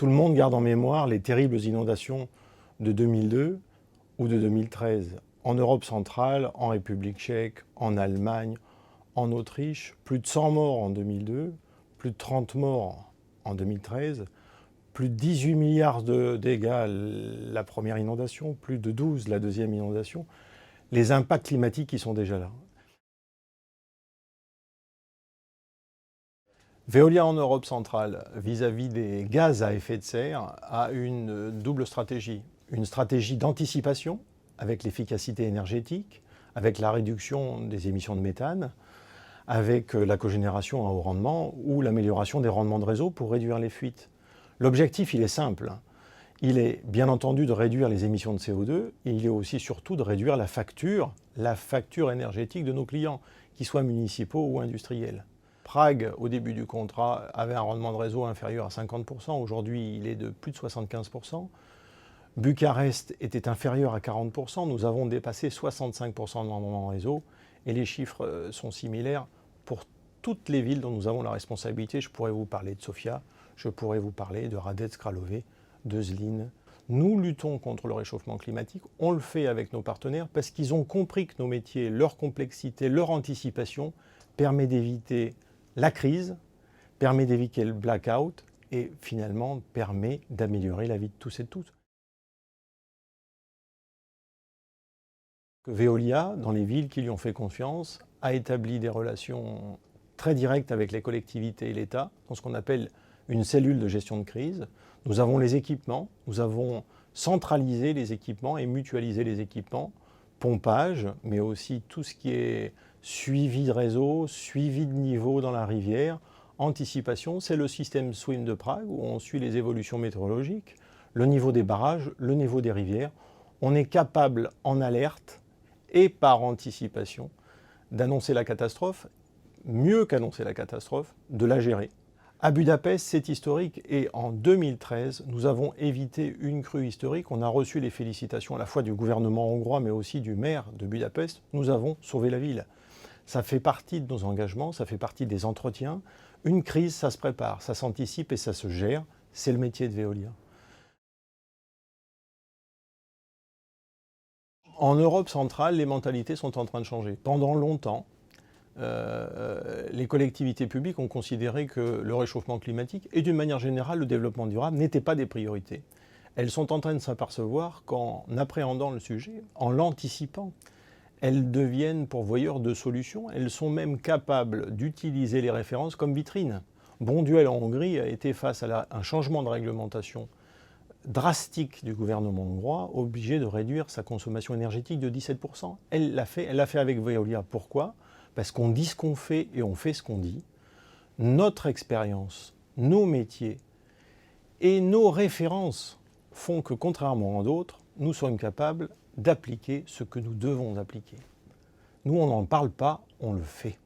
Tout le monde garde en mémoire les terribles inondations de 2002 ou de 2013 en Europe centrale, en République tchèque, en Allemagne, en Autriche. Plus de 100 morts en 2002, plus de 30 morts en 2013, plus de 18 milliards de dégâts la première inondation, plus de 12 la deuxième inondation. Les impacts climatiques qui sont déjà là. Veolia en Europe centrale, vis-à-vis des gaz à effet de serre, a une double stratégie. Une stratégie d'anticipation, avec l'efficacité énergétique, avec la réduction des émissions de méthane, avec la cogénération à haut rendement ou l'amélioration des rendements de réseau pour réduire les fuites. L'objectif, il est simple. Il est bien entendu de réduire les émissions de CO2 et il est aussi surtout de réduire la facture énergétique de nos clients, qu'ils soient municipaux ou industriels. Prague, au début du contrat, avait un rendement de réseau inférieur à 50%. Aujourd'hui, il est de plus de 75%. Bucarest était inférieur à 40%. Nous avons dépassé 65% de rendement de réseau. Et les chiffres sont similaires pour toutes les villes dont nous avons la responsabilité. Je pourrais vous parler de Sofia, je pourrais vous parler de Hradec Králové, de Zlín. Nous luttons contre le réchauffement climatique. On le fait avec nos partenaires parce qu'ils ont compris que nos métiers, leur complexité, leur anticipation permet d'éviter la crise, permet d'éviter le blackout et finalement permet d'améliorer la vie de tous et de toutes. Veolia, dans les villes qui lui ont fait confiance, a établi des relations très directes avec les collectivités et l'État, dans ce qu'on appelle une cellule de gestion de crise. Nous avons les équipements, nous avons centralisé les équipements et mutualisé les équipements, pompage, mais aussi tout ce qui est suivi de réseau, suivi de niveau dans la rivière, anticipation. C'est le système SWIM de Prague où on suit les évolutions météorologiques, le niveau des barrages, le niveau des rivières. On est capable en alerte et par anticipation d'annoncer la catastrophe, mieux qu'annoncer la catastrophe, de la gérer. À Budapest, c'est historique et en 2013, nous avons évité une crue historique. On a reçu les félicitations à la fois du gouvernement hongrois mais aussi du maire de Budapest. Nous avons sauvé la ville. Ça fait partie de nos engagements, ça fait partie des entretiens. Une crise, ça se prépare, ça s'anticipe et ça se gère. C'est le métier de Veolia. En Europe centrale, les mentalités sont en train de changer. Pendant longtemps, les collectivités publiques ont considéré que le réchauffement climatique et d'une manière générale le développement durable n'étaient pas des priorités. Elles sont en train de s'apercevoir qu'en appréhendant le sujet, en l'anticipant, elles deviennent pourvoyeurs de solutions. Elles sont même capables d'utiliser les références comme vitrine. Bonduelle en Hongrie a été face à un changement de réglementation drastique du gouvernement hongrois, obligé de réduire sa consommation énergétique de 17%. Elle l'a fait avec Veolia. Pourquoi ? Parce qu'on dit ce qu'on fait et on fait ce qu'on dit. Notre expérience, nos métiers et nos références font que, contrairement à d'autres, nous sommes capables d'appliquer ce que nous devons appliquer. Nous, on n'en parle pas, on le fait.